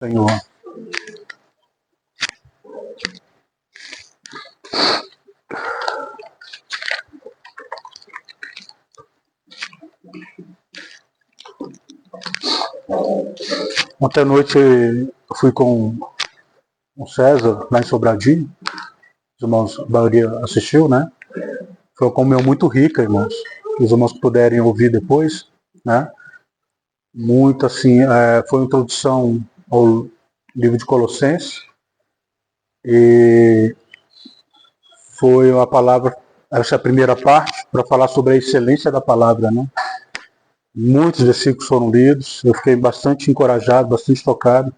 Senhor. Ontem à noite eu fui com o César lá em Sobradinho. Os irmãos, a maioria assistiu, né? Foi uma comunhão muito rica, irmãos. Os irmãos que puderem ouvir depois, né? Muito assim, foi uma introdução ao livro de Colossenses. E foi a palavra, essa é a primeira parte, para falar sobre a excelência da palavra, né? Muitos versículos foram lidos, eu fiquei bastante encorajado, bastante tocado.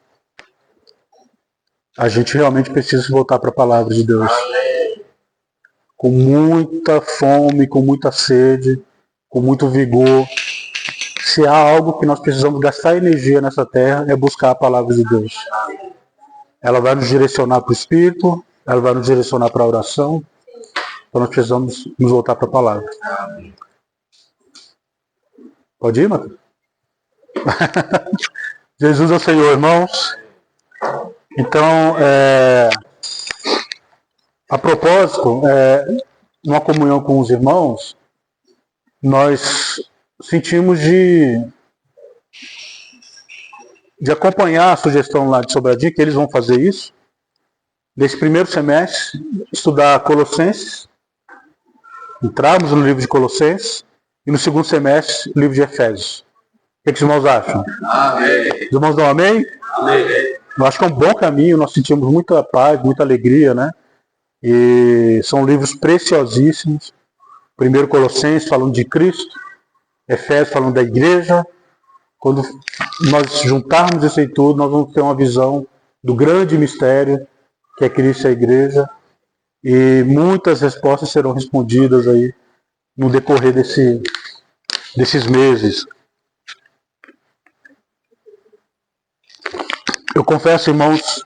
A gente realmente precisa voltar para a palavra de Deus. Com muita fome, com muita sede, com muito vigor. Se há algo que nós precisamos gastar energia nessa terra, é buscar a palavra de Deus. Ela vai nos direcionar para o Espírito, ela vai nos direcionar para a oração. Então nós precisamos nos voltar para a palavra. Pode ir, Matheus? Jesus é o Senhor, irmãos. Então, a propósito, numa comunhão com os irmãos, nós sentimos de acompanhar a sugestão lá de Sobradinho, que eles vão fazer isso, nesse primeiro semestre, estudar Colossenses, entrarmos no livro de Colossenses, e no segundo semestre, o livro de Efésios. O que os irmãos acham? Amém. Os irmãos dão amém? Amém. Eu acho que é um bom caminho, nós sentimos muita paz, muita alegria, né? E são livros preciosíssimos. Primeiro Colossenses falando de Cristo, Efésios falando da igreja. Quando nós juntarmos isso aí tudo, nós vamos ter uma visão do grande mistério que é Cristo e a igreja. E muitas respostas serão respondidas aí no decorrer desses meses. Eu confesso, irmãos,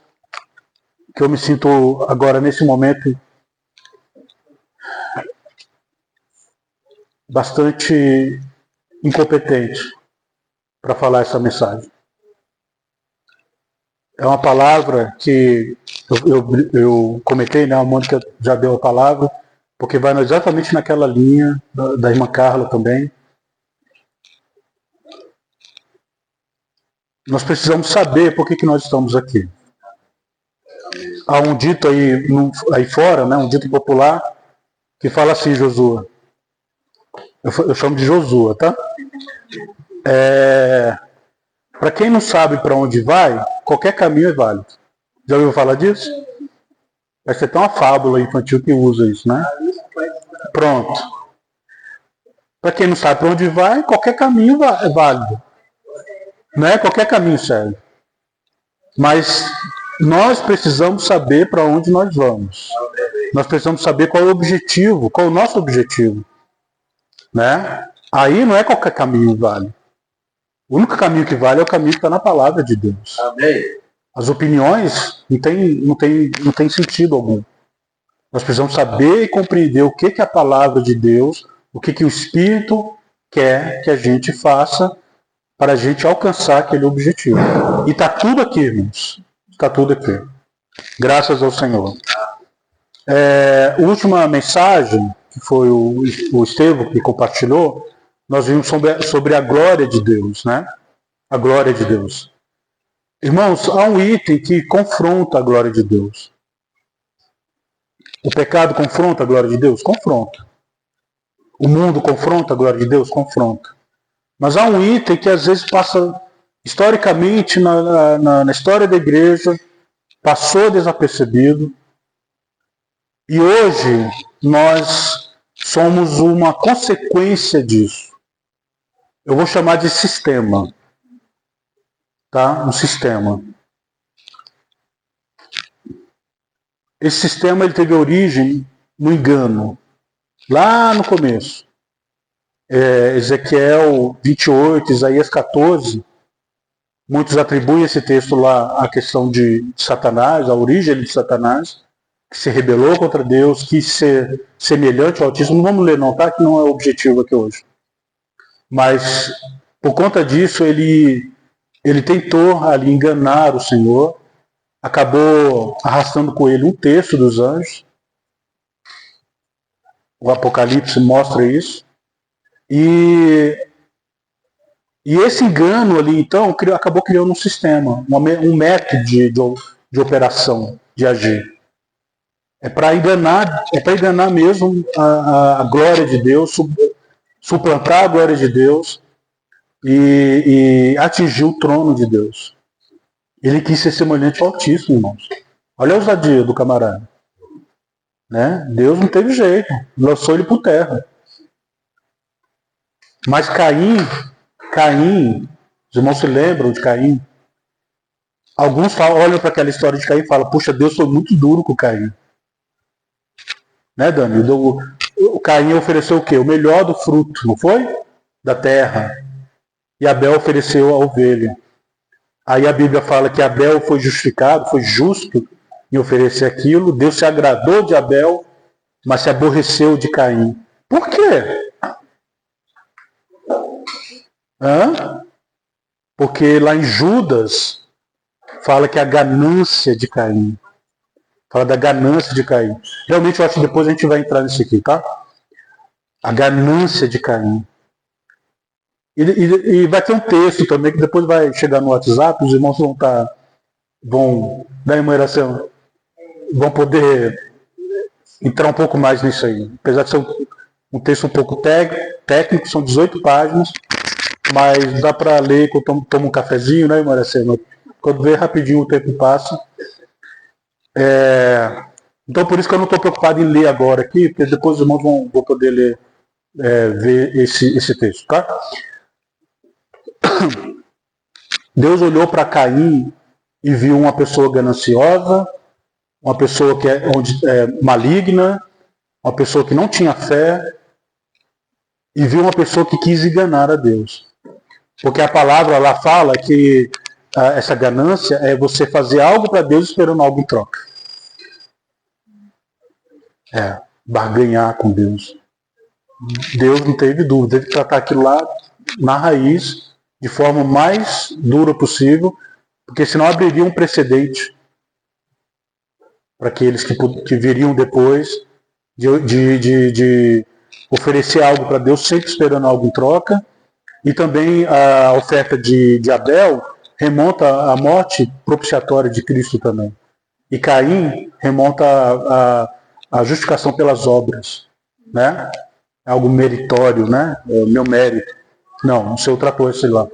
que eu me sinto agora, nesse momento, bastante incompetente para falar essa mensagem. É uma palavra que eu comentei, né? A Mônica já deu a palavra, porque vai exatamente naquela linha da irmã Carla também. Nós precisamos saber por que nós estamos aqui. Há um dito aí fora, né? Um dito popular, que fala assim, Josua. Eu chamo de Josua, tá? Para quem não sabe para onde vai, qualquer caminho é válido. Já ouviu falar disso? Vai ser até uma fábula infantil que usa isso, né? Pronto. Para quem não sabe para onde vai, qualquer caminho é válido. Não é? Qualquer caminho serve. Mas nós precisamos saber para onde nós vamos. Nós precisamos saber qual é o objetivo, qual é o nosso objetivo. Né? Aí não é qualquer caminho vale. O único caminho que vale é o caminho que está na palavra de Deus. Amém. As opiniões não tem sentido algum. Nós precisamos saber e compreender o que é a palavra de Deus, o que o Espírito quer que a gente faça para a gente alcançar aquele objetivo. E está tudo aqui, irmãos. Está tudo aqui. Graças ao Senhor. A última mensagem, que foi o Estevão que compartilhou, nós vimos sobre a glória de Deus, né? A glória de Deus. Irmãos, há um item que confronta a glória de Deus. O pecado confronta a glória de Deus? Confronta. O mundo confronta a glória de Deus? Confronta. Mas há um item que às vezes passa, historicamente, na história da igreja, passou desapercebido. E hoje nós somos uma consequência disso. Eu vou chamar de sistema. Tá? Um sistema. Esse sistema ele teve origem no engano. Lá no começo. Ezequiel 28, Isaías 14. Muitos atribuem esse texto lá à questão de Satanás, a origem de Satanás, que se rebelou contra Deus, quis ser semelhante ao Altíssimo. Não vamos ler não, tá? Que não é o objetivo aqui hoje. Mas, por conta disso, ele Ele tentou ali enganar o Senhor, acabou arrastando com ele um terço dos anjos. O Apocalipse mostra isso. E esse engano ali, então, acabou criando um sistema, um método de operação, de agir. É para enganar mesmo a glória de Deus, suplantar a glória de Deus e atingir o trono de Deus. Ele quis ser semelhante ao Altíssimo, irmãos. Olha a ousadia do camarada. Né? Deus não teve jeito, lançou ele por terra. Mas Caim, os irmãos se lembram de Caim? Alguns olham para aquela história de Caim e falam, puxa, Deus foi muito duro com Caim. Né, Dani? O Caim ofereceu o quê? O melhor do fruto, não foi? Da terra. E Abel ofereceu a ovelha. Aí a Bíblia fala que Abel foi justificado, foi justo em oferecer aquilo. Deus se agradou de Abel, mas se aborreceu de Caim. Por quê? Porque lá em Judas fala que a ganância de Caim. Fala da ganância de Caim. Realmente eu acho que depois a gente vai entrar nisso aqui, tá? A ganância de Caim. E vai ter um texto também que depois vai chegar no WhatsApp, os irmãos vão dar emoeração, vão poder entrar um pouco mais nisso aí. Apesar de ser um texto um pouco técnico, são 18 páginas, mas dá para ler quando toma um cafezinho, né, emoeração? Quando vê rapidinho o tempo passa. Então por isso que eu não estou preocupado em ler agora aqui, porque depois os irmãos vão poder ler, ver esse texto, tá? Deus olhou para Caim e viu uma pessoa gananciosa, uma pessoa que é maligna, uma pessoa que não tinha fé, e viu uma pessoa que quis enganar a Deus. Porque a palavra lá fala que essa ganância é você fazer algo para Deus esperando algo em troca. Barganhar com Deus. Deus não teve dúvida, teve que tratar aquilo lá na raiz, de forma mais dura possível, porque senão abriria um precedente para aqueles que viriam depois de oferecer algo para Deus, sempre esperando algo em troca. E também a oferta de Abel remonta à morte propiciatória de Cristo também. E Caim remonta à justificação pelas obras, né? Algo meritório, né? O meu mérito. Não sei outra coisa, sei lá.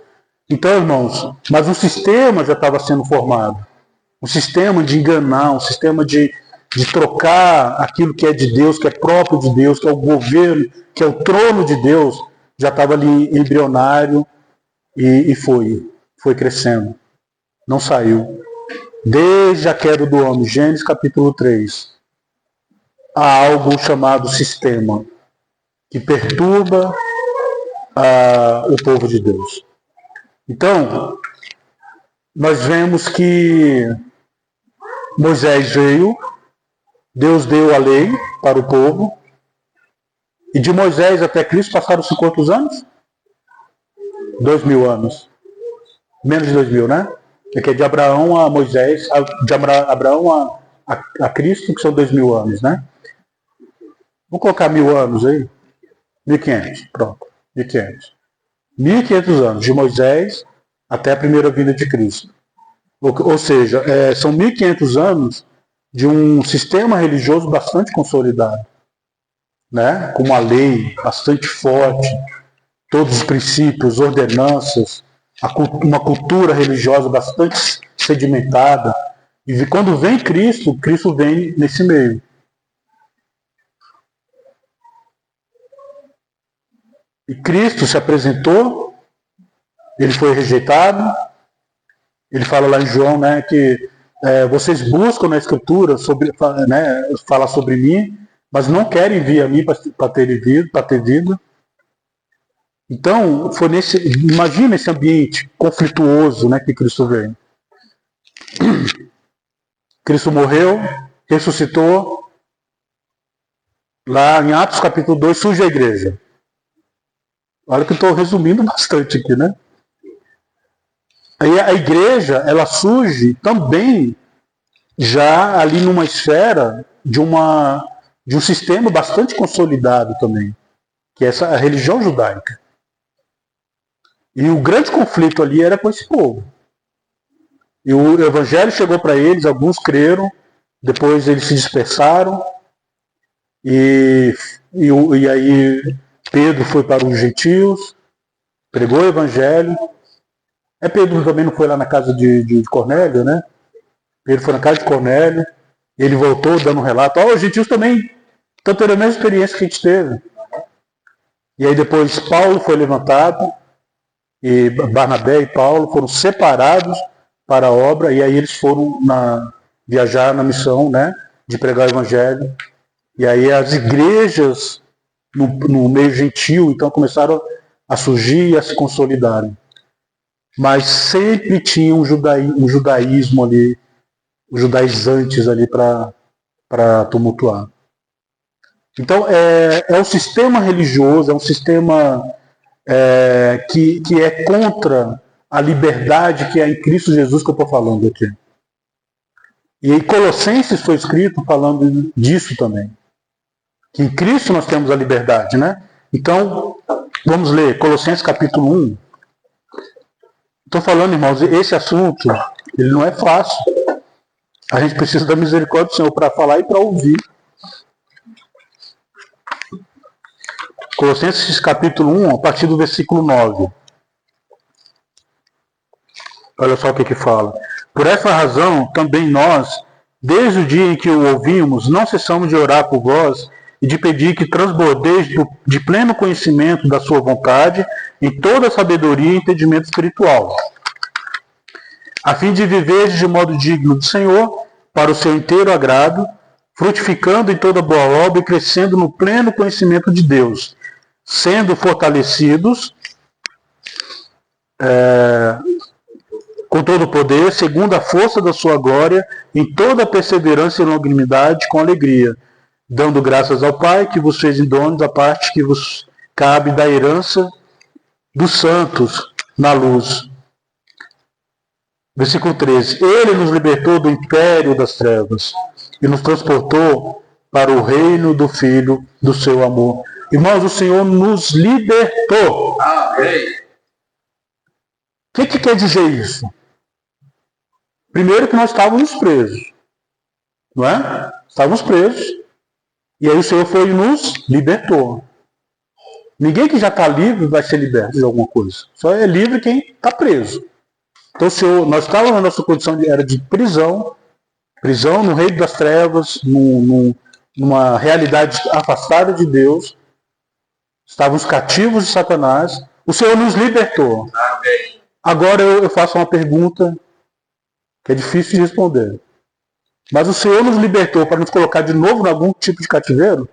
Então, irmãos, mas um sistema já estava sendo formado. Um sistema de enganar, um sistema de trocar aquilo que é de Deus, que é próprio de Deus, que é o governo, que é o trono de Deus, já estava ali embrionário e foi crescendo. Não saiu. Desde a queda do homem, Gênesis capítulo 3, há algo chamado sistema, que perturba o povo de Deus. Então, nós vemos que Moisés veio, Deus deu a lei para o povo, e de Moisés até Cristo passaram-se quantos anos? 2000 anos. Menos de 2000, né? Porque de Abraão a Moisés, de Abraão a Cristo, que são 2000 anos, né? Vamos colocar 1000 anos aí? 1500, pronto. 1500. 1500 anos, de Moisés até a primeira vinda de Cristo. Ou seja, são 1500 anos de um sistema religioso bastante consolidado, né? Com uma lei bastante forte, todos os princípios, ordenanças, uma cultura religiosa bastante sedimentada. E quando vem Cristo, Cristo vem nesse meio. E Cristo se apresentou, ele foi rejeitado. Ele fala lá em João, né, que vocês buscam na Escritura falar sobre mim, mas não querem vir a mim para ter vida. Então, imagina esse ambiente conflituoso, né, que Cristo veio. Cristo morreu, ressuscitou. Lá em Atos capítulo 2 surge a igreja. Olha que eu estou resumindo bastante aqui, né? Aí a igreja, ela surge também já ali numa esfera de um sistema bastante consolidado também, que é a religião judaica. E o grande conflito ali era com esse povo. E o evangelho chegou para eles, alguns creram, depois eles se dispersaram, e aí Pedro foi para os gentios, pregou o evangelho. Pedro também não foi lá na casa de Cornélio, né? Pedro foi na casa de Cornélio, ele voltou dando um relato. Os gentios também estão tendo a mesma experiência que a gente teve. E aí depois Paulo foi levantado, e Barnabé e Paulo foram separados para a obra, e aí eles foram viajar na missão, né, de pregar o evangelho. E aí as igrejas no meio gentil, então, começaram a surgir e a se consolidarem. Mas sempre tinha um judaísmo ali, os judaizantes ali para tumultuar. Então, é um sistema religioso, é um sistema que é contra a liberdade que é em Cristo Jesus que eu estou falando aqui. E em Colossenses foi escrito falando disso também. Que em Cristo nós temos a liberdade, né? Então, vamos ler Colossenses capítulo 1. Estou falando, irmãos, esse assunto, ele não é fácil. A gente precisa da misericórdia do Senhor para falar e para ouvir. Colossenses capítulo 1, a partir do versículo 9. Olha só o que fala. Por essa razão, também nós, desde o dia em que o ouvimos, não cessamos de orar por vós e de pedir que transbordeis de pleno conhecimento da sua vontade em toda sabedoria e entendimento espiritual, a fim de viver de modo digno do Senhor, para o seu inteiro agrado, frutificando em toda boa obra e crescendo no pleno conhecimento de Deus, sendo fortalecidos com todo o poder, segundo a força da sua glória, em toda perseverança e longanimidade, com alegria, dando graças ao Pai, que vos fez idôneos a parte que vos cabe da herança dos santos na luz. Versículo 13. Ele nos libertou do império das trevas e nos transportou para o reino do Filho do seu amor. Irmãos, o Senhor nos libertou. Amém. O que quer dizer isso? Primeiro que nós estávamos presos. Não é? Estávamos presos. E aí o Senhor foi e nos libertou. Ninguém que já está livre vai ser liberto de alguma coisa. Só é livre quem está preso. Então, o Senhor, nós estávamos na nossa condição era de prisão no reino das trevas, numa realidade afastada de Deus. Estávamos cativos de Satanás. O Senhor nos libertou. Amém. Agora eu faço uma pergunta que é difícil de responder. Mas o Senhor nos libertou para nos colocar de novo em algum tipo de cativeiro?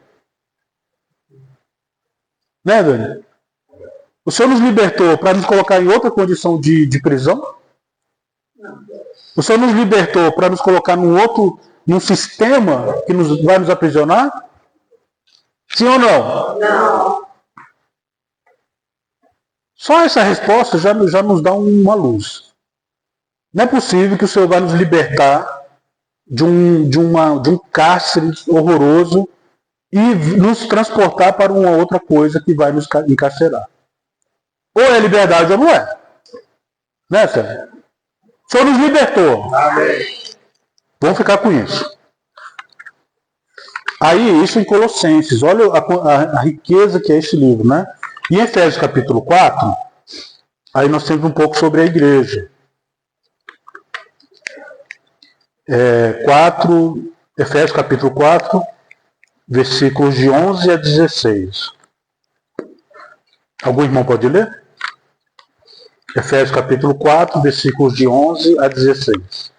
Né, Dani? O Senhor nos libertou para nos colocar em outra condição de prisão? Não. O Senhor nos libertou para nos colocar num sistema que vai nos aprisionar? Sim ou não? Não. Só essa resposta já nos dá uma luz. Não é possível que o Senhor vai nos libertar de um cárcere horroroso e nos transportar para uma outra coisa que vai nos encarcerar. Ou é liberdade ou não é. Né, Sérgio? O Senhor nos libertou. Amém. Vamos ficar com isso. Aí, isso em Colossenses. Olha a riqueza que é esse livro, né? Em Efésios capítulo 4, aí nós temos um pouco sobre a igreja. 4, Efésios capítulo 4, versículos de 11 a 16. Algum irmão pode ler? Efésios capítulo 4, versículos de 11 a 16.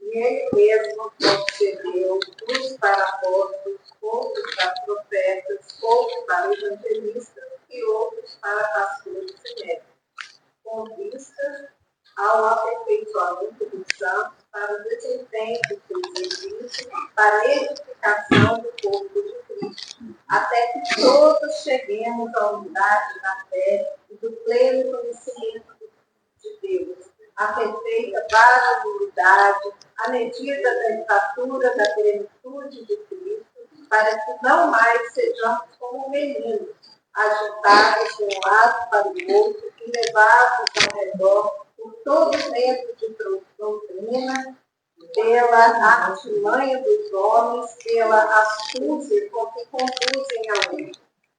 E ele mesmo concedeu uns para apóstolos, outros para profetas, outros para evangelistas e outros para pastores e mestres, com vista ao aperfeiçoamento dos santos, para o desempenho do seu serviço, para a edificação do corpo de Cristo, até que todos cheguemos à unidade da fé e do pleno conhecimento de Deus, a perfeita varonilidade, a medida da estatura da plenitude de Cristo, para que não mais sejamos como meninos, agitados de um lado para o outro e levados ao redor por todo vento de doutrina, pela artimanha dos homens, pela astúcia com que conduzem ao erro.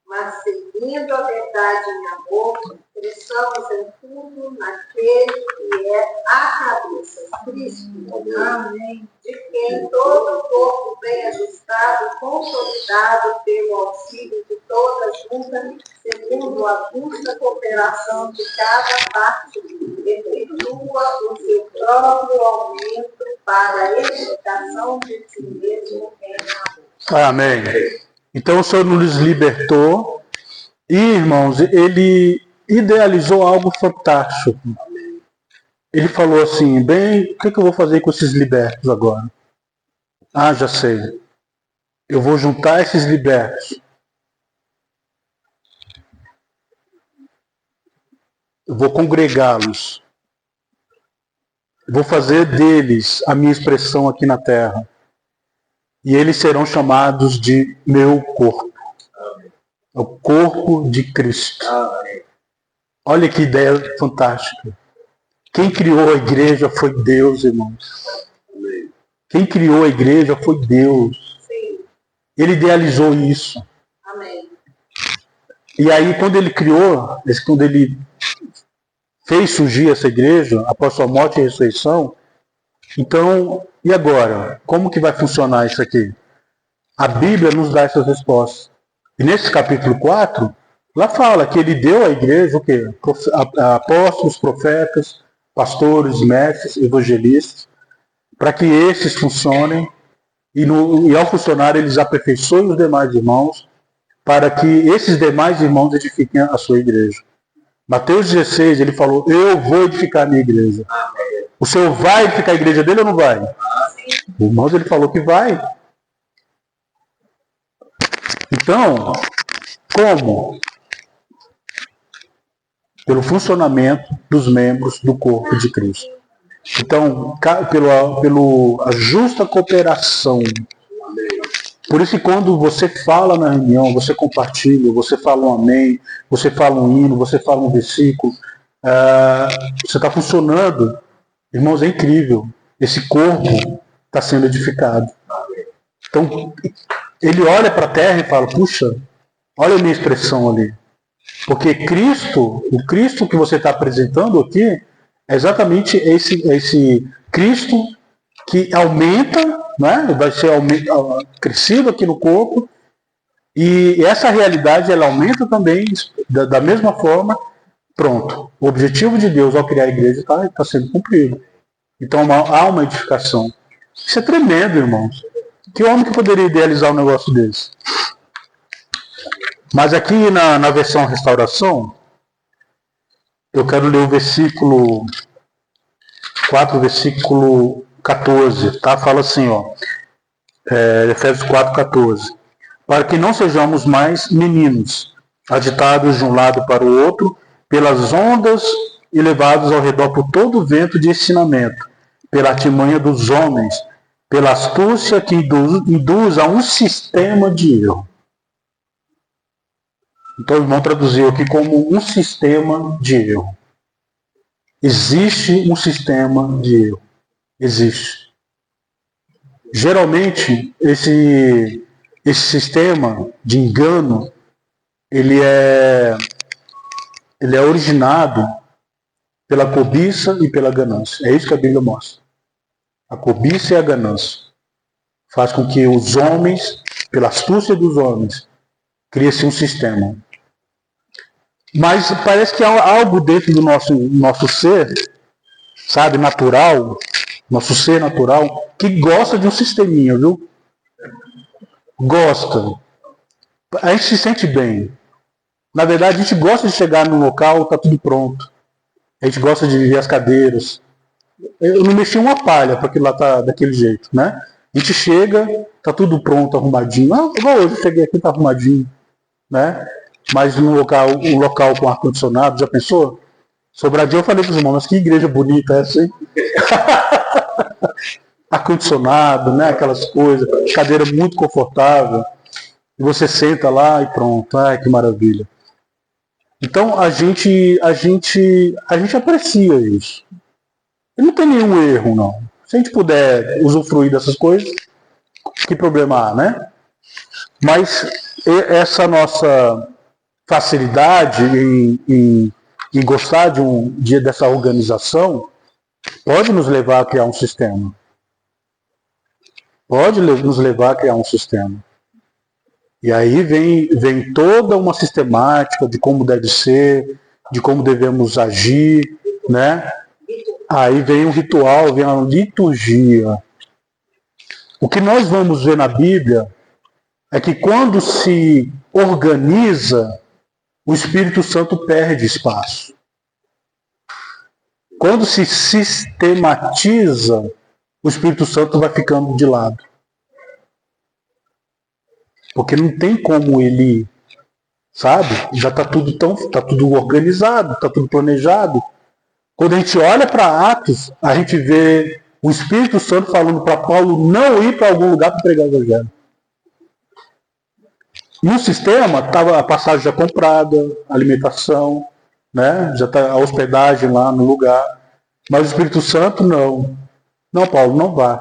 Mas, seguindo a verdade em amor, cresçamos em tudo naquele que é a cabeça, Cristo. Amém. De quem todo o corpo bem ajustado, consolidado pelo auxílio de toda junta, segundo a justa cooperação de cada parte, efetua o seu próprio aumento para a edificação de si mesmo em amor. Amém. Então o Senhor nos libertou e, irmãos, ele idealizou algo fantástico. Ele falou assim, bem, o que eu vou fazer com esses libertos agora? Ah, já sei. Eu vou juntar esses libertos. Eu vou congregá-los. Vou fazer deles a minha expressão aqui na terra. E eles serão chamados de meu corpo. O corpo de Cristo. Olha que ideia fantástica. Quem criou a igreja foi Deus, irmãos. Quem criou a igreja foi Deus. Ele idealizou isso. E aí, quando ele criou, quando ele fez surgir essa igreja, após sua morte e ressurreição, então, e agora? Como que vai funcionar isso aqui? A Bíblia nos dá essas respostas. E nesse capítulo 4, lá fala que ele deu à igreja o quê? Apóstolos, profetas, pastores, mestres, evangelistas, para que esses funcionem e ao funcionar eles aperfeiçoem os demais irmãos, para que esses demais irmãos edifiquem a sua igreja. Mateus 16, ele falou, eu vou edificar a minha igreja. O Senhor vai edificar a igreja dele ou não vai? Irmãos, ele falou que vai. Então, como? Pelo funcionamento dos membros do corpo de Cristo. Então, pela justa cooperação. Por isso que quando você fala na reunião, você compartilha, você fala um amém, você fala um hino, você fala um versículo, você está funcionando. Irmãos, é incrível. Esse corpo está sendo edificado. Então, ele olha para a terra e fala, puxa, olha a minha expressão ali. Porque o Cristo que você está apresentando aqui, é exatamente esse Cristo que aumenta, né? Vai ser crescido aqui no corpo, e essa realidade ela aumenta também da mesma forma. Pronto, o objetivo de Deus ao criar a igreja está sendo cumprido. Então há uma edificação. Isso é tremendo, irmãos. Que homem que poderia idealizar um negócio desse? Mas aqui na versão restauração, eu quero ler o versículo 4, versículo 14, tá? Fala assim, ó, Efésios 4, 14. Para que não sejamos mais meninos, agitados de um lado para o outro, pelas ondas e levados ao redor por todo o vento de ensinamento, pela artimanha dos homens, pela astúcia que induz a um sistema de erro. Então, o irmão traduziu aqui como um sistema de erro. Existe um sistema de erro. Existe. Geralmente, esse sistema de engano, ele é originado pela cobiça e pela ganância. É isso que a Bíblia mostra. A cobiça e a ganância faz com que os homens, pela astúcia dos homens, criem-se um sistema. Mas parece que há algo dentro do nosso ser, sabe, natural, nosso ser natural, que gosta de um sisteminha, viu? Gosta. A gente se sente bem. Na verdade, a gente gosta de chegar num local, está tudo pronto. A gente gosta de ver as cadeiras. Eu não mexi uma palha para aquilo lá tá daquele jeito, né? A gente chega, está tudo pronto, arrumadinho. Igual hoje eu cheguei aqui, está arrumadinho, né? Mas um local com ar-condicionado, já pensou? Sobradinho eu falei para os irmãos, mas que igreja bonita é essa, hein? Ar-condicionado, né? Aquelas coisas, cadeira muito confortável. E você senta lá e pronto. Ai, que maravilha. Então a gente aprecia isso. E não tem nenhum erro, não. Se a gente puder usufruir dessas coisas, que problema há, né? Mas essa nossa facilidade em gostar dessa organização pode nos levar a criar um sistema. Pode nos levar a criar um sistema. E aí vem toda uma sistemática de como deve ser, de como devemos agir, né? Aí vem um ritual, vem uma liturgia. O que nós vamos ver na Bíblia é que quando se organiza, o Espírito Santo perde espaço. Quando se sistematiza, o Espírito Santo vai ficando de lado. Porque não tem como ele, sabe? Já está tudo organizado, está tudo planejado. Quando a gente olha para Atos, a gente vê o Espírito Santo falando para Paulo não ir para algum lugar para pregar o Evangelho. No sistema, estava a passagem já comprada, a alimentação, né? Já está a hospedagem lá no lugar. Mas o Espírito Santo, não. Não, Paulo, não vá.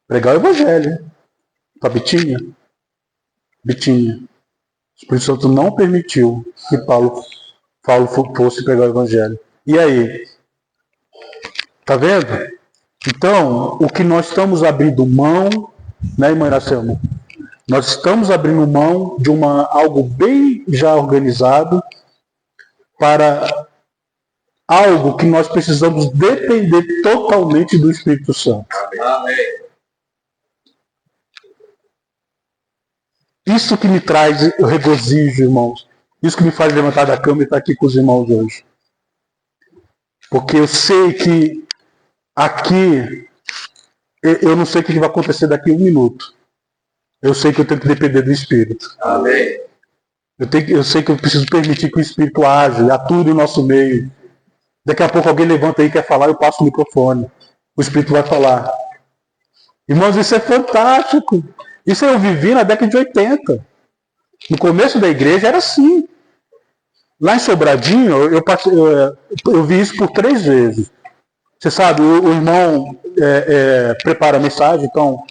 Pregar o Evangelho. Para Bitinha. O Espírito Santo não permitiu que Paulo fosse pregar o Evangelho. E aí? Tá vendo? Então, o que nós estamos abrindo mão, né, irmã Iracema? Nós estamos abrindo mão de algo bem já organizado para algo que nós precisamos depender totalmente do Espírito Santo. Amém. Isso que me traz o regozijo, irmãos. Isso que me faz levantar da cama e estar aqui com os irmãos hoje. Porque eu sei que aqui, eu não sei o que vai acontecer daqui a um minuto. Eu sei que eu tenho que depender do Espírito. Amém. Eu sei que eu preciso permitir que o Espírito age, atue no nosso meio. Daqui a pouco alguém levanta aí e quer falar, eu passo o microfone. O Espírito vai falar. Irmãos, isso é fantástico. Isso eu vivi na década de 80. No começo da igreja era assim. Lá em Sobradinho, eu vi isso por 3 vezes. Você sabe, o irmão prepara a mensagem, então,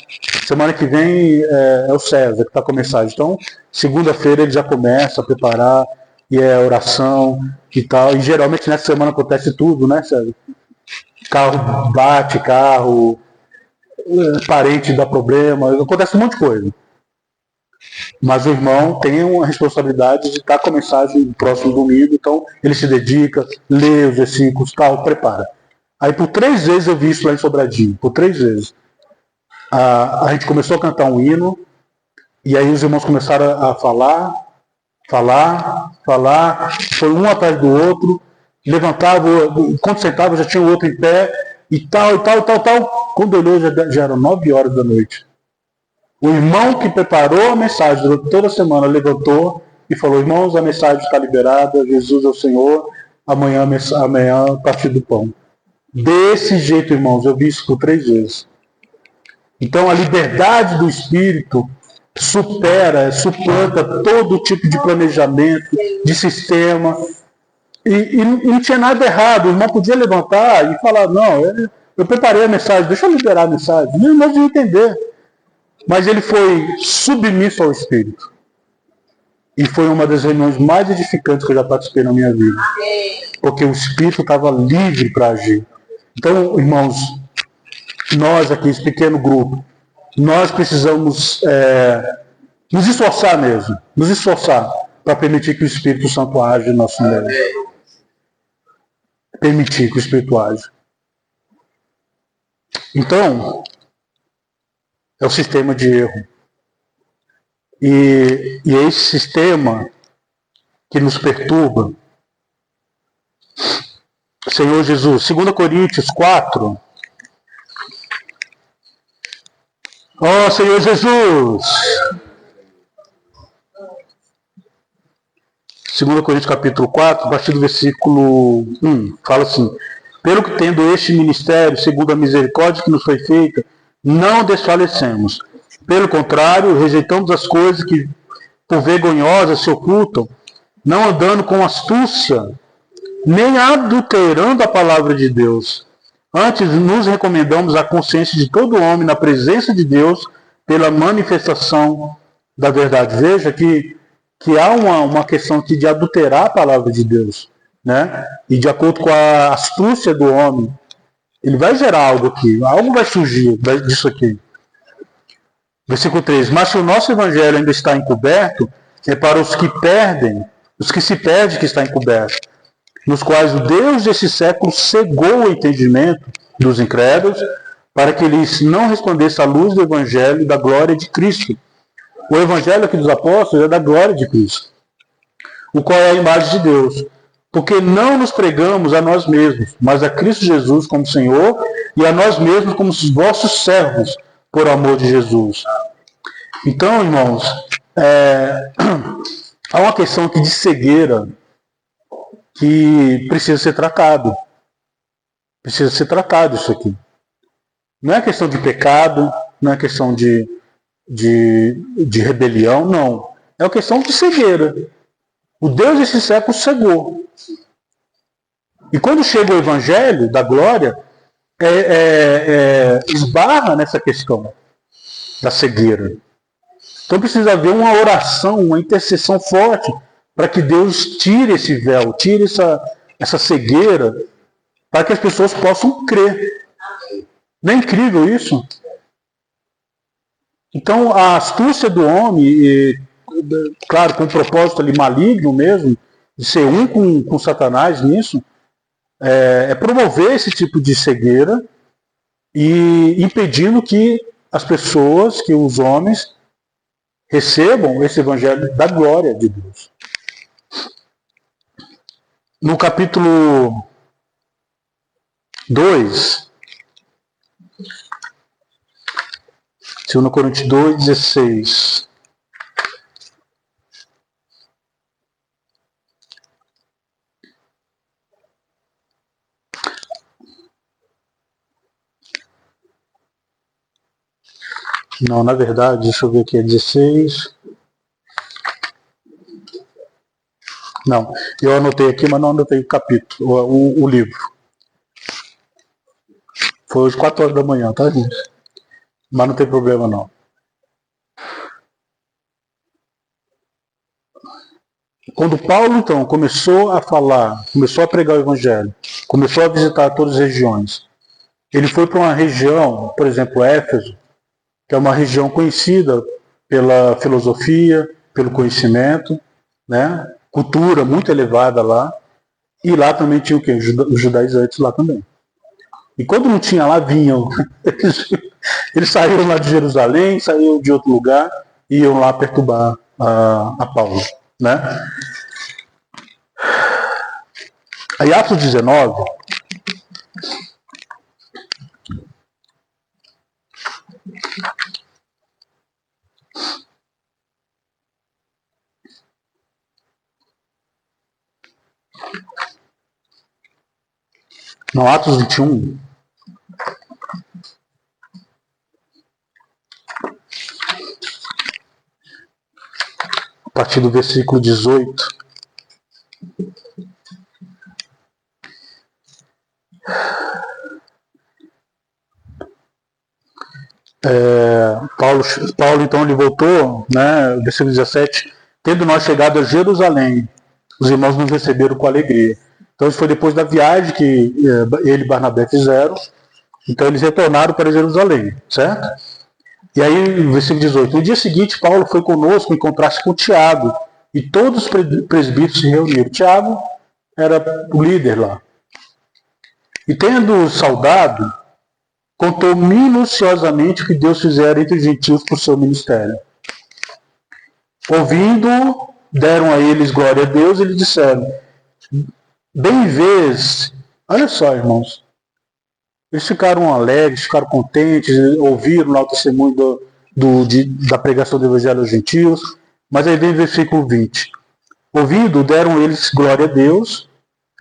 semana que vem é o César que está com a mensagem. Então, segunda-feira ele já começa a preparar, e é oração e tal. E geralmente nessa semana acontece tudo, né, César? Carro bate, parente dá problema, acontece um monte de coisa. Mas o irmão tem uma responsabilidade de estar com a mensagem no próximo domingo, então ele se dedica, lê os versículos, tal, prepara. Aí por 3 vezes eu vi isso lá em Sobradinho, por 3 vezes. A gente começou a cantar um hino, e aí os irmãos começaram a falar, foi um atrás do outro, levantava, quando sentava já tinha o outro em pé, e tal. Quando olhou já eram 9 horas da noite. O irmão que preparou a mensagem durante toda a semana levantou e falou: irmãos, a mensagem está liberada, Jesus é o Senhor, amanhã a partir do pão. Desse jeito, irmãos, eu vi isso por 3 vezes. Então a liberdade do Espírito suplanta todo tipo de planejamento, de sistema. E não tinha nada errado. O irmão podia levantar e falar: não, eu preparei a mensagem, deixa eu liberar a mensagem. Não, nós devia entender. Mas ele foi submisso ao Espírito. E foi uma das reuniões mais edificantes que eu já participei na minha vida. Porque o Espírito estava livre para agir. Então, irmãos, nós aqui, esse pequeno grupo, nós precisamos nos esforçar mesmo. Nos esforçar para permitir que o Espírito Santo age no nosso meio. Permitir que o Espírito age. Então, é o sistema de erro. E é esse sistema que nos perturba. Senhor Jesus, 2 Coríntios 4. Ó Senhor Jesus! 2 Coríntios capítulo 4, a partir do versículo 1, fala assim: pelo que tendo este ministério, segundo a misericórdia que nos foi feita, não desfalecemos. Pelo contrário, rejeitamos as coisas que por vergonhosas se ocultam, não andando com astúcia, nem adulterando a palavra de Deus. Antes, nos recomendamos a consciência de todo homem na presença de Deus pela manifestação da verdade. Veja que há uma questão aqui de adulterar a palavra de Deus, né? E de acordo com a astúcia do homem, ele vai gerar algo aqui, algo vai surgir disso aqui. Versículo 3. Mas se o nosso evangelho ainda está encoberto, é para os que perdem, os que se perdem que está encoberto, nos quais o Deus desse século cegou o entendimento dos incrédulos, para que eles não resplandecem à luz do evangelho da glória de Cristo. O evangelho aqui dos apóstolos é da glória de Cristo, o qual é a imagem de Deus. Porque não nos pregamos a nós mesmos, mas a Cristo Jesus como Senhor, e a nós mesmos como os vossos servos, por amor de Jesus. Então, irmãos, há uma questão aqui de cegueira que precisa ser tratado. Precisa ser tratado isso aqui. Não é questão de pecado, não é questão de rebelião, não. É uma questão de cegueira. O Deus desse século cegou. E quando chega o Evangelho da glória, esbarra nessa questão da cegueira. Então precisa haver uma oração, uma intercessão forte para que Deus tire esse véu, tire essa cegueira, para que as pessoas possam crer. Não é incrível isso? Então a astúcia do homem, claro, com um propósito ali maligno mesmo, de ser um com Satanás nisso, é promover esse tipo de cegueira e impedindo que as pessoas, que os homens, recebam esse evangelho da glória de Deus. No capítulo 2, 2 Coríntios 2, 16. Não, na verdade, deixa eu ver aqui, é 16. Não, eu anotei aqui, mas não anotei o capítulo, o livro. Foi hoje 4 horas da manhã, tá, gente? Mas não tem problema, não. Quando Paulo, então, começou a falar, começou a pregar o evangelho, começou a visitar todas as regiões, ele foi para uma região, por exemplo, Éfeso, que é uma região conhecida pela filosofia, pelo conhecimento, né? Cultura muito elevada lá, e lá também tinha o quê? Os judaizantes lá também. E quando não tinha lá, vinham. Eles saíram lá de Jerusalém, saíram de outro lugar, e iam lá perturbar a Paulo, né? Aí Atos 19, no Atos 21, a partir do versículo 18, Paulo então ele voltou, né, versículo 17, tendo nós chegado a Jerusalém, os irmãos nos receberam com alegria. Então isso foi depois da viagem que ele e Barnabé fizeram, então eles retornaram para Jerusalém, certo? E aí, versículo 18, no dia seguinte Paulo foi conosco encontrar-se com Tiago, e todos os presbíteros se reuniram. Tiago era o líder lá. E tendo saudado, contou minuciosamente o que Deus fizera entre os gentios por seu ministério. Ouvindo, deram a eles glória a Deus e lhes disseram, bem vês, olha só, irmãos, eles ficaram alegres, ficaram contentes, ouviram lá o testemunho da pregação do evangelho aos gentios, mas aí vem o versículo 20. Ouvindo, deram eles glória a Deus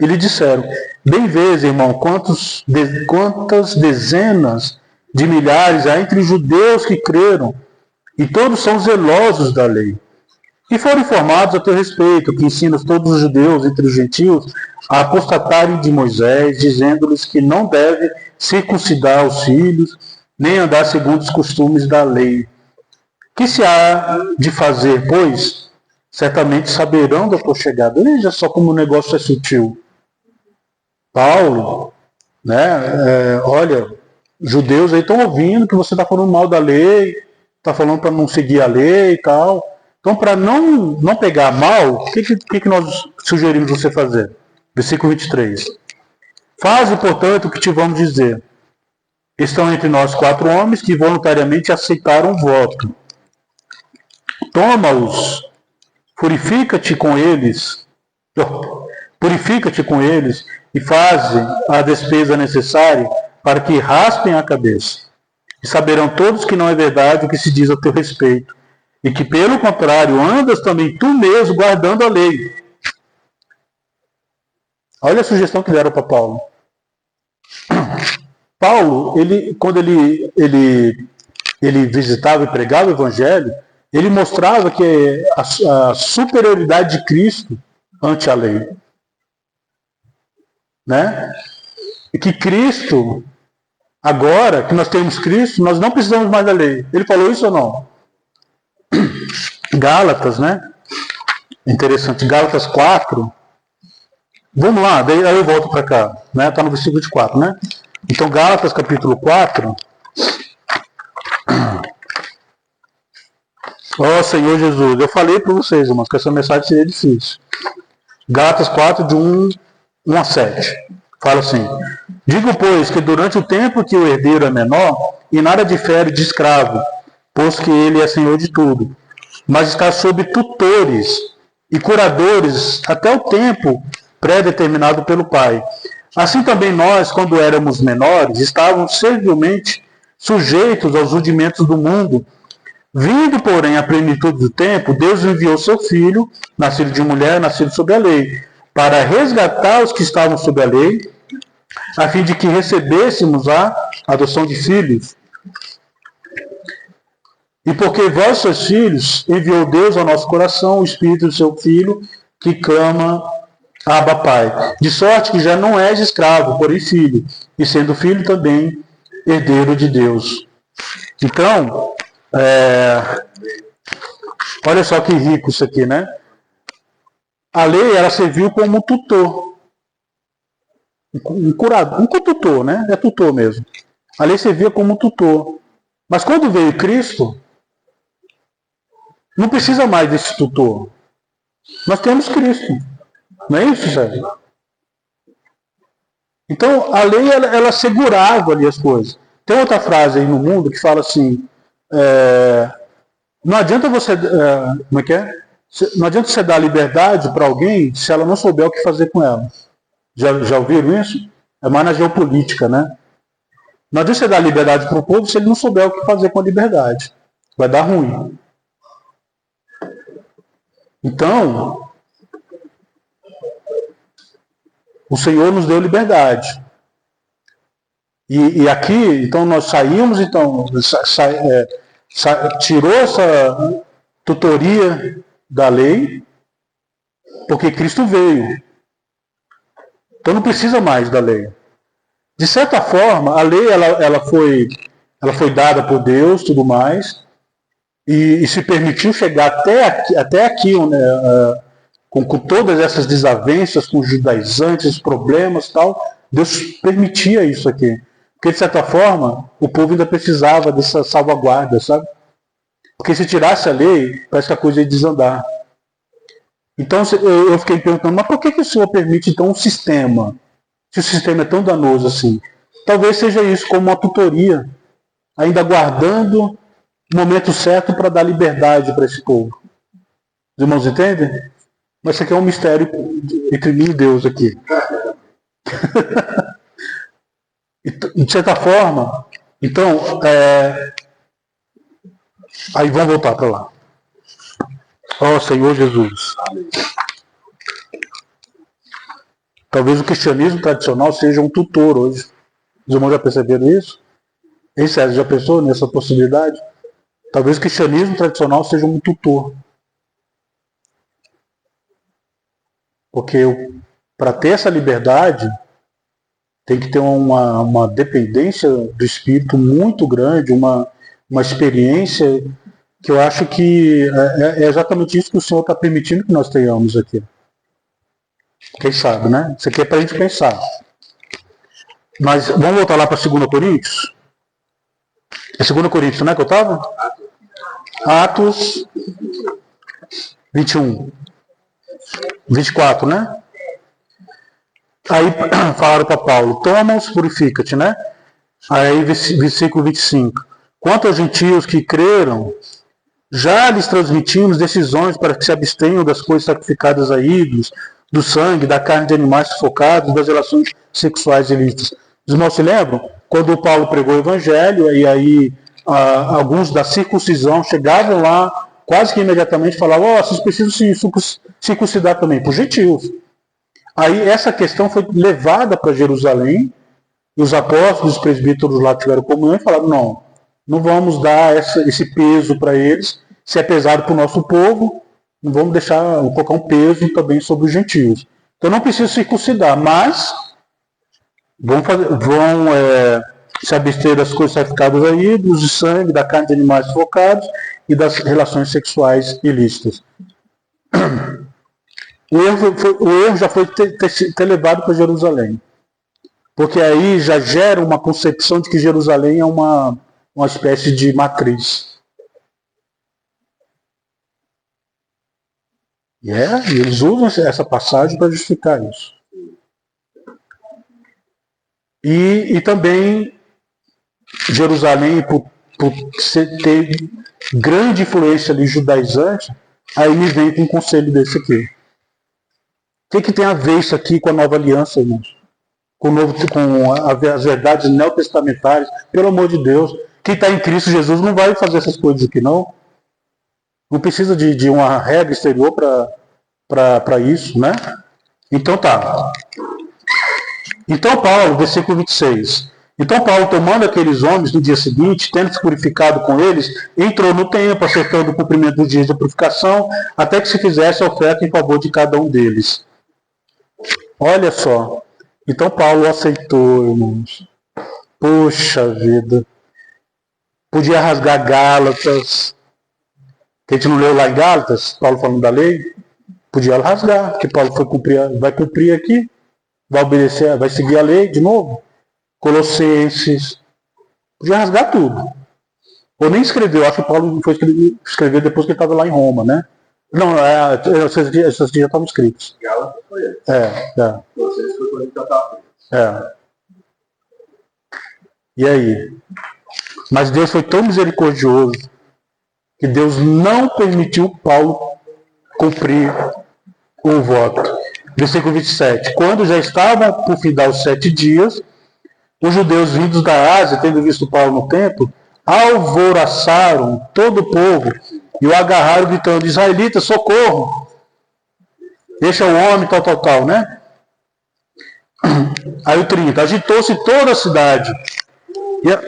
e lhe disseram: bem vês, irmão, quantas dezenas de milhares há entre os judeus que creram, e todos são zelosos da lei. E foram informados a teu respeito, que ensinas todos os judeus entre os gentios a apostatarem de Moisés, dizendo-lhes que não deve circuncidar os filhos, nem andar segundo os costumes da lei. Que se há de fazer, pois? Certamente saberão da tua chegada. Veja só como o negócio é sutil. Paulo, né? Olha, judeus aí estão ouvindo que você está falando mal da lei, está falando para não seguir a lei e tal. Então, para não pegar mal, o que nós sugerimos você fazer? Versículo 23. Faze, portanto, o que te vamos dizer. Estão entre nós 4 homens que voluntariamente aceitaram o voto. Toma-os, purifica-te com eles e faze a despesa necessária para que raspem a cabeça. E saberão todos que não é verdade o que se diz a teu respeito, e que, pelo contrário, andas também tu mesmo guardando a lei. Olha a sugestão que deram para Paulo. Paulo, quando ele visitava e pregava o Evangelho, ele mostrava que a superioridade de Cristo ante a lei. Né? E que Cristo, agora que nós temos Cristo, nós não precisamos mais da lei. Ele falou isso ou não? Gálatas, né? Interessante. Gálatas 4. Vamos lá, daí eu volto para cá. Né? Está no versículo 4, né? Então, Gálatas capítulo 4. Ó Senhor Jesus, eu falei para vocês, irmãos, que essa mensagem seria difícil. Gálatas 4, de 1 a 7. Fala assim: digo, pois, que durante o tempo que o herdeiro é menor, e nada difere de escravo, pois que ele é senhor de tudo, mas está sob tutores e curadores até o tempo pré-determinado pelo Pai. Assim também nós, quando éramos menores, estávamos servilmente sujeitos aos rudimentos do mundo. Vindo, porém, a plenitude do tempo, Deus enviou seu Filho, nascido de mulher, nascido sob a lei, para resgatar os que estavam sob a lei, a fim de que recebêssemos a adoção de filhos. E porque vós sois filhos, enviou Deus ao nosso coração o Espírito do seu Filho, que clama, Abba, Pai. De sorte que já não és escravo, porém filho, e sendo filho também herdeiro de Deus. Então, olha só que rico isso aqui, né? A lei, ela serviu como tutor. Um curador, um tutor, né? É tutor mesmo. A lei servia como tutor. Mas quando veio Cristo, não precisa mais desse tutor. Nós temos Cristo. Não é isso, Sérgio? Então, a lei, ela segurava ali as coisas. Tem outra frase aí no mundo que fala assim, não adianta você... como é que é? Não adianta você dar liberdade para alguém se ela não souber o que fazer com ela. Já ouviram isso? É mais na geopolítica, né? Não adianta você dar liberdade para o povo se ele não souber o que fazer com a liberdade. Vai dar ruim. Então, o Senhor nos deu liberdade. E aqui, então, nós saímos, então, tirou essa tutoria da lei, porque Cristo veio. Então não precisa mais da lei. De certa forma, a lei ela foi dada por Deus, tudo mais, e se permitiu chegar até aqui né, com todas essas desavenças, com os judaizantes, problemas e tal. Deus permitia isso aqui. Porque, de certa forma, o povo ainda precisava dessa salvaguarda, sabe? Porque se tirasse a lei, parece que a coisa ia desandar. Então eu fiquei perguntando, mas por que o Senhor permite então um sistema? Se o sistema é tão danoso assim? Talvez seja isso, como uma tutoria, ainda aguardando o momento certo para dar liberdade para esse povo. Os irmãos entendem? Mas isso aqui é um mistério entre mim e Deus aqui. De certa forma, então, aí vamos voltar para lá. Ó Senhor Jesus. Talvez o cristianismo tradicional seja um tutor hoje. Os irmãos já perceberam isso? Hein, César, já pensou nessa possibilidade? Talvez o cristianismo tradicional seja um tutor. Porque para ter essa liberdade, tem que ter uma dependência do Espírito muito grande, uma experiência que eu acho que é exatamente isso que o Senhor está permitindo que nós tenhamos aqui. Quem sabe, né? Isso aqui é para a gente pensar. Mas vamos voltar lá para 2 Coríntios? É 2 Coríntios, né, que eu estava? Atos 21. 24, né? Aí falaram para Paulo, toma-os, purifica-te, né? Aí versículo 25. Quanto aos gentios que creram, já lhes transmitimos decisões para que se abstenham das coisas sacrificadas a ídolos, do sangue, da carne de animais sufocados, das relações sexuais ilícitas. Os irmãos se lembram? Quando o Paulo pregou o evangelho, e aí alguns da circuncisão chegavam lá, quase que imediatamente falavam, vocês precisam se circuncidar também, por gentios. Aí essa questão foi levada para Jerusalém, e os apóstolos, os presbíteros lá tiveram comunhão e falaram, não vamos dar esse peso para eles, se é pesado para o nosso povo, não vamos colocar um peso também sobre os gentios. Então não precisa circuncidar, mas vão se abster das coisas sacrificadas a ídolos, de sangue, da carne de animais sufocados e das relações sexuais ilícitas. O erro já foi ter levado para Jerusalém. Porque aí já gera uma concepção de que Jerusalém é uma espécie de matriz. E eles usam essa passagem para justificar isso. E também Jerusalém, por ter grande influência ali judaizante, aí me vem com um conselho desse aqui. O que tem a ver isso aqui com a nova aliança, irmãos? Com as verdades neotestamentárias? Pelo amor de Deus, quem está em Cristo Jesus não vai fazer essas coisas aqui, não. Não precisa de uma regra exterior para isso, né? Então tá. Então Paulo, versículo 26. Então Paulo, tomando aqueles homens no dia seguinte, tendo se purificado com eles, entrou no templo, acertando o cumprimento dos dias de purificação, até que se fizesse a oferta em favor de cada um deles. Olha só. Então Paulo aceitou, irmãos. Poxa vida. Podia rasgar Gálatas. Que a gente não leu lá em Gálatas, Paulo falando da lei. Podia rasgar, porque Paulo vai cumprir aqui. Vai obedecer, vai seguir a lei de novo. Colossenses. Podia rasgar tudo. Ou nem escreveu, acho que Paulo foi escrever depois que ele estava lá em Roma, né? Não, essas já estavam escritos. Gálatas foi ele. Colossenses foi quando ele já estava. E aí? Mas Deus foi tão misericordioso que Deus não permitiu Paulo cumprir o voto. Versículo 27. Quando já estavam por findar os 7 dias, os judeus vindos da Ásia, tendo visto Paulo no templo, alvoroçaram todo o povo e o agarraram gritando, israelitas, socorro! Este é o homem, tal, né? Aí o 30. Agitou-se toda a cidade.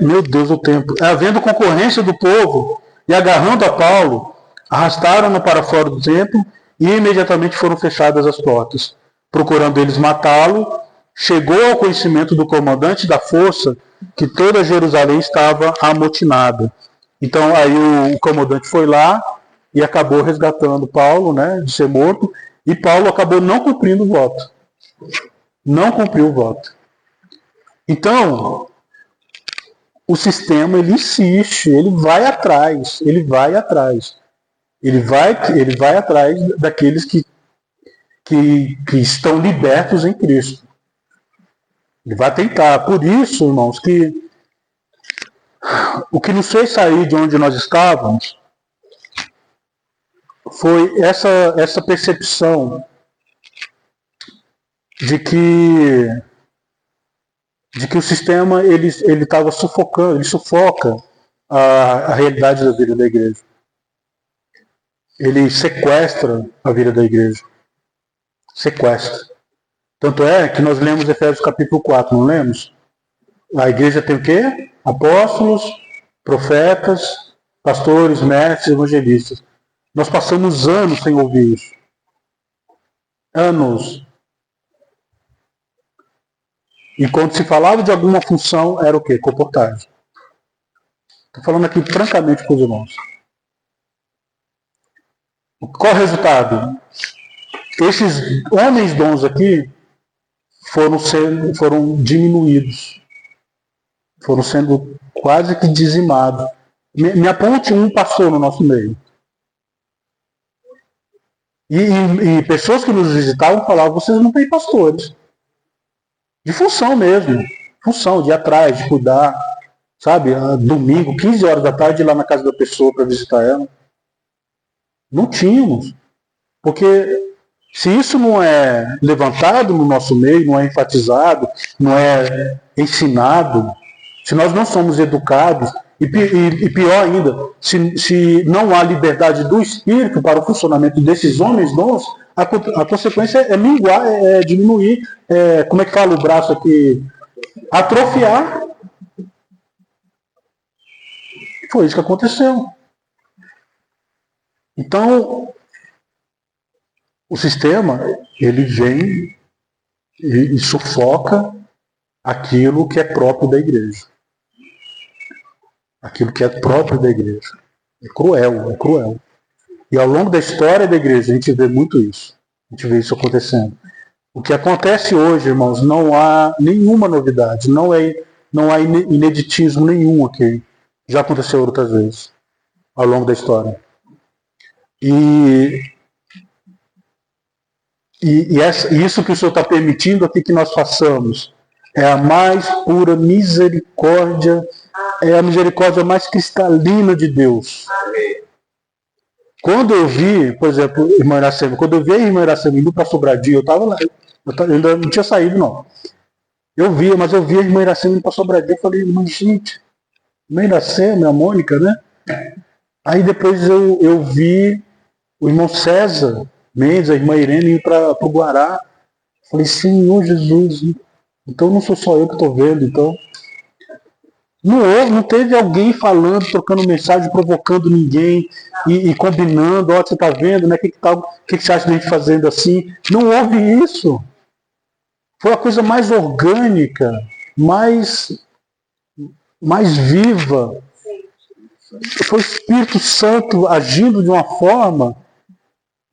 Meu Deus, o tempo. Havendo concorrência do povo e agarrando a Paulo, arrastaram-no para fora do templo e imediatamente foram fechadas as portas. Procurando eles matá-lo, chegou ao conhecimento do comandante da força que toda Jerusalém estava amotinada. Então aí o comandante foi lá e acabou resgatando Paulo, né, de ser morto, e Paulo acabou não cumprindo o voto. Não cumpriu o voto. Então, o sistema, ele insiste, ele vai atrás. Ele vai atrás daqueles que estão libertos em Cristo. Ele vai tentar. Por isso, irmãos, que o que nos fez sair de onde nós estávamos foi essa percepção de que o sistema ele estava sufocando, ele sufoca a realidade da vida da igreja. Ele sequestra a vida da igreja. Sequestra. Tanto é que nós lemos Efésios capítulo 4, não lemos? A igreja tem o quê? Apóstolos, profetas, pastores, mestres, evangelistas. Nós passamos anos sem ouvir isso. Anos. E quando se falava de alguma função, era o quê? Comportagem. Estou falando aqui francamente com os irmãos. Qual o resultado? Esses homens dons aqui foram diminuídos. Foram sendo quase que dizimados. Me aponte um pastor no nosso meio. E pessoas que nos visitavam falavam, vocês não têm pastores. De função mesmo. Função, de ir atrás, de cuidar. Sabe, domingo, 15 horas da tarde, ir lá na casa da pessoa para visitar ela. Não tínhamos. Porque se isso não é levantado no nosso meio, não é enfatizado, não é ensinado, se nós não somos educados, e pior ainda, se não há liberdade do espírito para o funcionamento desses homens dons, a consequência é minguar, é diminuir, como é que fala o braço aqui? Atrofiar. Foi isso que aconteceu. Então, o sistema, ele vem e sufoca aquilo que é próprio da igreja. Aquilo que é próprio da igreja. É cruel, é cruel. E ao longo da história da igreja, a gente vê muito isso. A gente vê isso acontecendo. O que acontece hoje, irmãos, não há nenhuma novidade. Não há ineditismo nenhum aqui. Já aconteceu outras vezes, ao longo da história. E isso que o Senhor está permitindo aqui que nós façamos é a mais pura misericórdia, é a misericórdia mais cristalina de Deus. Quando eu vi, por exemplo, irmã Iracema, quando eu vi a irmã Iracema indo para Sobradinho, eu estava lá, eu ainda não tinha saído, não. Mas eu vi a irmã Iracema indo para Sobradinho, eu falei, mas gente, irmã Iracema, a Mônica, né? Aí depois eu vi o irmão César Mendes, a irmã Irene, ir para o Guará. Falei, Senhor Jesus, então não sou só eu que estou vendo, então. Não teve alguém falando, trocando mensagem, provocando ninguém e combinando, ó, você está vendo, né? O que você acha de a gente fazendo assim? Não houve isso. Foi a coisa mais orgânica, mais viva. Foi o Espírito Santo agindo de uma forma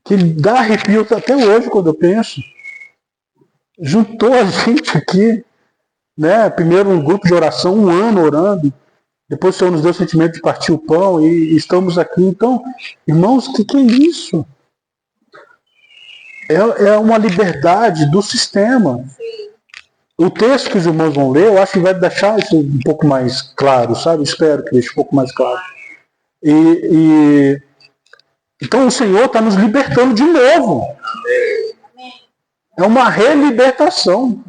que dá arrepio até hoje quando eu penso. Juntou a gente aqui, né? Primeiro um grupo de oração, 1 ano orando. Depois o Senhor nos deu o sentimento de partir o pão e estamos aqui. Então, irmãos, o que é isso? É uma liberdade do sistema. O texto que os irmãos vão ler, eu acho que vai deixar isso um pouco mais claro, sabe? Espero que deixe um pouco mais claro. Então o Senhor está nos libertando de novo. É uma relibertação.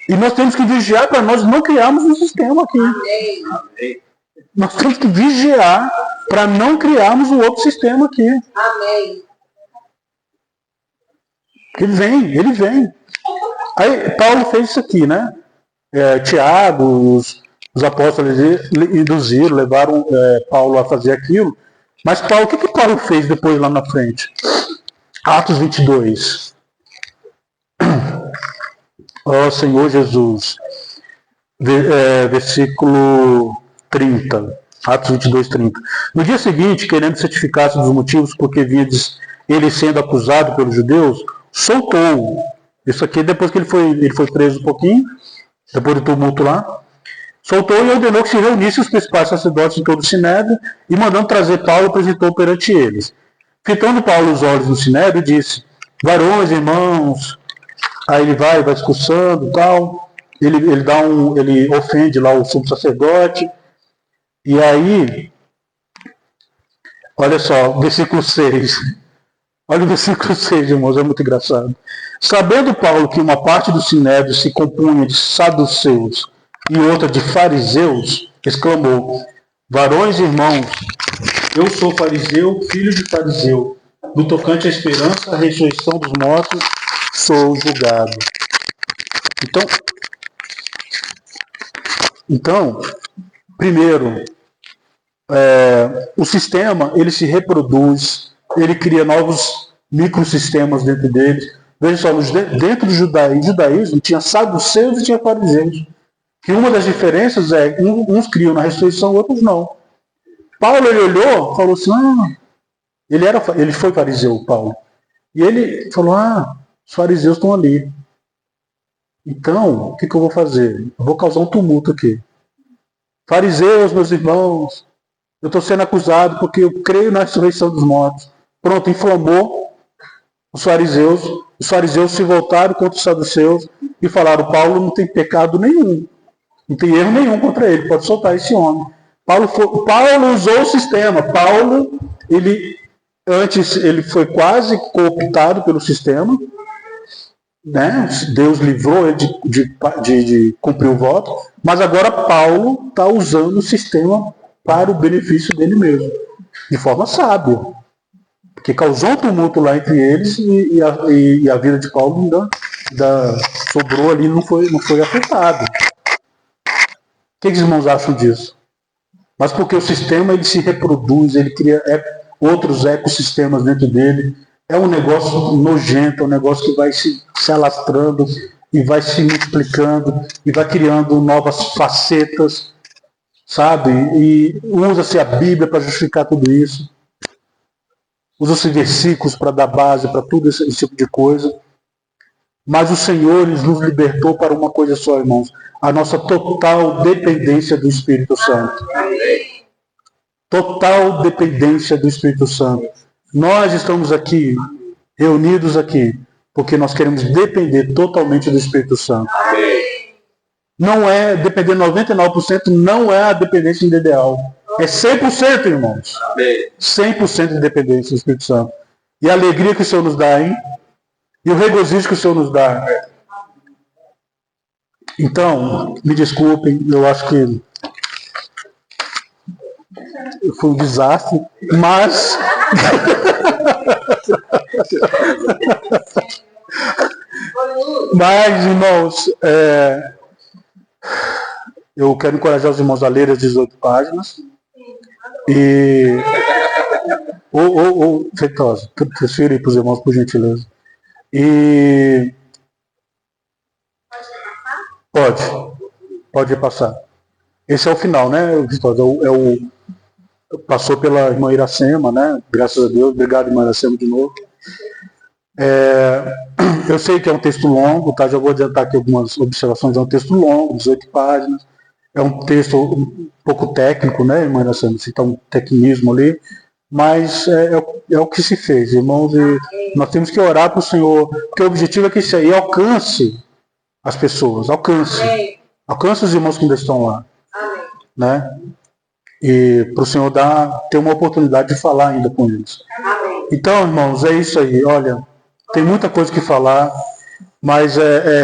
E nós temos que vigiar para nós não criarmos um sistema aqui. Amém. Nós temos que vigiar para não criarmos um outro sistema aqui. Amém. Ele vem. Aí Paulo fez isso aqui, né? Tiago, os apóstolos induziram, levaram Paulo a fazer aquilo. Mas Paulo, o que Paulo fez depois lá na frente? Atos 22. Ó Senhor Jesus. Versículo 30. Atos 22, 30. No dia seguinte, querendo certificar-se dos motivos porque vides ele sendo acusado pelos judeus, soltou. Isso aqui depois que ele foi preso um pouquinho, depois do tumulto lá. Soltou e ordenou que se reunissem os principais sacerdotes de todo o Sinédrio e mandando trazer Paulo, apresentou perante eles. Fitando Paulo os olhos no Sinédrio, disse, varões, irmãos, aí ele vai discursando e tal, ele ofende lá o sumo sacerdote, e aí, olha só, versículo 6, olha o versículo 6, irmãos, é muito engraçado. Sabendo Paulo que uma parte do Sinédrio se compunha de saduceus e outra de fariseus, exclamou, varões e irmãos, eu sou fariseu, filho de fariseu, no tocante à esperança, à ressurreição dos mortos, sou julgado. Então primeiro, o sistema, ele se reproduz, ele cria novos microsistemas dentro dele. Veja só, dentro do judaísmo tinha saduceus e tinha fariseus. Que uma das diferenças é, uns criam na ressurreição, outros não. Paulo, ele olhou, falou assim, ele foi fariseu, Paulo. E ele falou, os fariseus estão ali. Então, o que eu vou fazer? Eu vou causar um tumulto aqui. Fariseus, meus irmãos, eu estou sendo acusado porque eu creio na ressurreição dos mortos. Pronto, inflamou os fariseus. Os fariseus se voltaram contra os saduceus e falaram, Paulo não tem pecado nenhum. Não tem erro nenhum contra ele, pode soltar esse homem. Paulo usou o sistema. Paulo, antes ele foi quase cooptado pelo sistema, né? Deus livrou ele de cumprir o voto, mas agora Paulo está usando o sistema para o benefício dele mesmo, de forma sábia, porque causou um tumulto lá entre eles e a vida de Paulo ainda sobrou ali, não foi afetada. O que os irmãos acham disso? Mas porque o sistema ele se reproduz, ele cria outros ecossistemas dentro dele. É um negócio nojento, é um negócio que vai se alastrando e vai se multiplicando e vai criando novas facetas, sabe? E usa-se a Bíblia para justificar tudo isso. Usa-se versículos para dar base para tudo esse tipo de coisa. Mas o Senhor nos libertou para uma coisa só, irmãos. A nossa total dependência do Espírito Santo. Total dependência do Espírito Santo. Nós estamos aqui, reunidos aqui, porque nós queremos depender totalmente do Espírito Santo. Não é, depender 99%, não é a dependência ideal. É 100%, irmãos. 100% de dependência do Espírito Santo. E a alegria que o Senhor nos dá, hein? E o regozijo que o Senhor nos dá. Então, me desculpem, eu acho que foi um desastre, mas irmãos, eu quero encorajar os irmãos a ler as 18 páginas e Feitosa, transfira aí para os irmãos, por gentileza. E pode passar. Esse é o final, né, Vitória? Passou pela irmã Iracema, né? Graças a Deus. Obrigado, irmã Iracema, de novo. Eu sei que é um texto longo, tá? Já vou adiantar aqui algumas observações. É um texto longo, 18 páginas. É um texto um pouco técnico, né, irmã Iracema? Citar um tecnismo ali. Mas é o que se fez, irmãos. E nós temos que orar para o Senhor, porque o objetivo é que isso aí alcance as pessoas. Alcance os irmãos que ainda estão lá. Né? E para o Senhor ter uma oportunidade de falar ainda com eles. Então, irmãos, é isso aí. Olha, tem muita coisa que falar, mas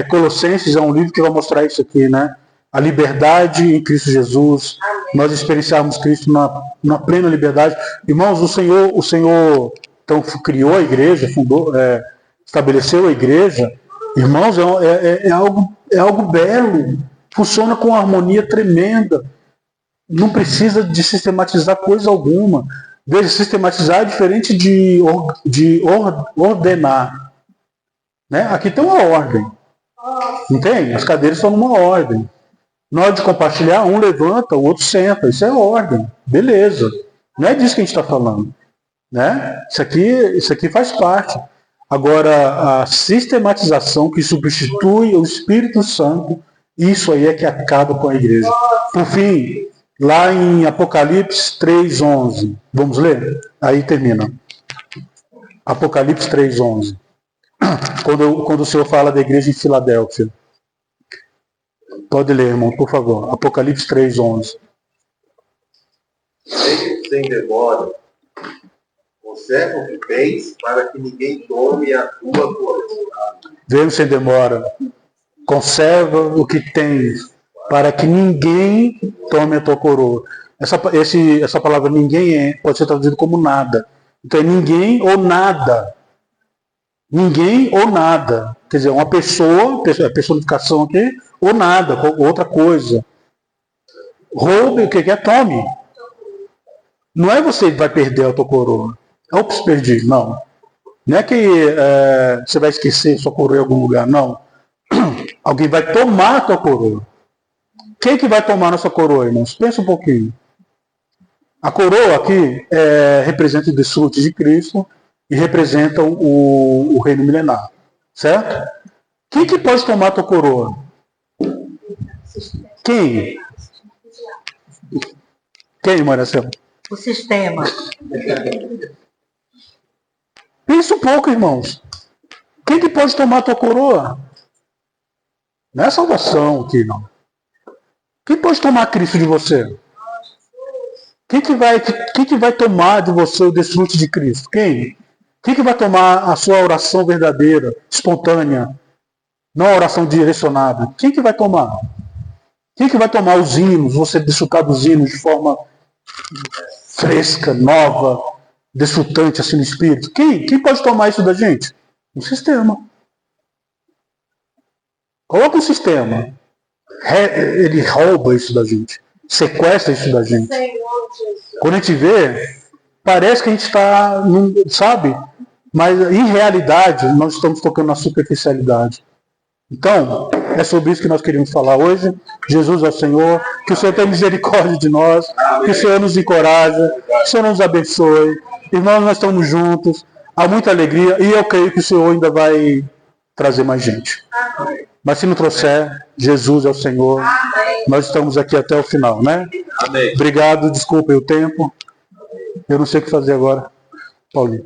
Colossenses é um livro que vai mostrar isso aqui, né? A liberdade em Cristo Jesus, nós experienciarmos Cristo na plena liberdade. Irmãos, o Senhor então criou a igreja, estabeleceu a igreja. Irmãos, é algo belo, funciona com uma harmonia tremenda. Não precisa de sistematizar coisa alguma. Veja, sistematizar é diferente de ordenar. Né? Aqui tem uma ordem. Não tem? As cadeiras estão numa ordem. Na hora de compartilhar, um levanta, o outro senta. Isso é ordem. Beleza. Não é disso que a gente está falando. Né? Isso aqui faz parte. Agora, a sistematização que substitui o Espírito Santo, isso aí é que acaba com a igreja. Por fim, lá em Apocalipse 3:11. Vamos ler? Aí termina. Apocalipse 3:11. Quando o Senhor fala da igreja em Filadélfia. Pode ler, irmão, por favor. Apocalipse 3:11. Sem demora, conserva o que tens, para que ninguém tome a tua coroa. Veio sem demora. Conserva o que tens, para que ninguém tome a tua coroa. Essa palavra ninguém pode ser traduzida como nada. Então é ninguém ou nada. Ninguém ou nada. Quer dizer, uma pessoa, a personificação aqui, ou nada, outra coisa. Roube o que é? Tome. Não é você que vai perder a tua coroa. Ops, perdi. Não. Não é que você vai esquecer sua coroa em algum lugar. Não. Alguém vai tomar a tua coroa. Quem que vai tomar nossa coroa, irmãos? Pensa um pouquinho. A coroa aqui representa o desfrute de Cristo e representa o reino milenar. Certo? Quem que pode tomar a tua coroa? Quem? Quem, Marcelo? O sistema. Pensa um pouco, irmãos. Quem que pode tomar a tua coroa? Não é salvação aqui, não. Quem pode tomar Cristo de você? Quem que vai tomar de você o desfrute de Cristo? Quem? Quem que vai tomar a sua oração verdadeira, espontânea, não a oração direcionada? Quem que vai tomar? Quem que vai tomar os hinos, você desfrutar dos hinos de forma fresca, nova, desfrutante assim no espírito? Quem pode tomar isso da gente? Um sistema. Coloca um sistema. Ele rouba isso da gente. Sequestra isso da gente. Quando a gente vê, parece que a gente está, sabe? Mas em realidade, nós estamos tocando na superficialidade. Então, é sobre isso que nós queríamos falar hoje. Jesus é o Senhor. Que o Senhor tenha misericórdia de nós. Que o Senhor nos encoraje. Que o Senhor nos abençoe. Irmãos, nós estamos juntos. Há muita alegria. E eu creio que o Senhor ainda vai trazer mais gente. Mas se não trouxer, Jesus é o Senhor. Nós estamos aqui até o final, né? Amém. Obrigado. Desculpem o tempo. Eu não sei o que fazer agora. Paulinho.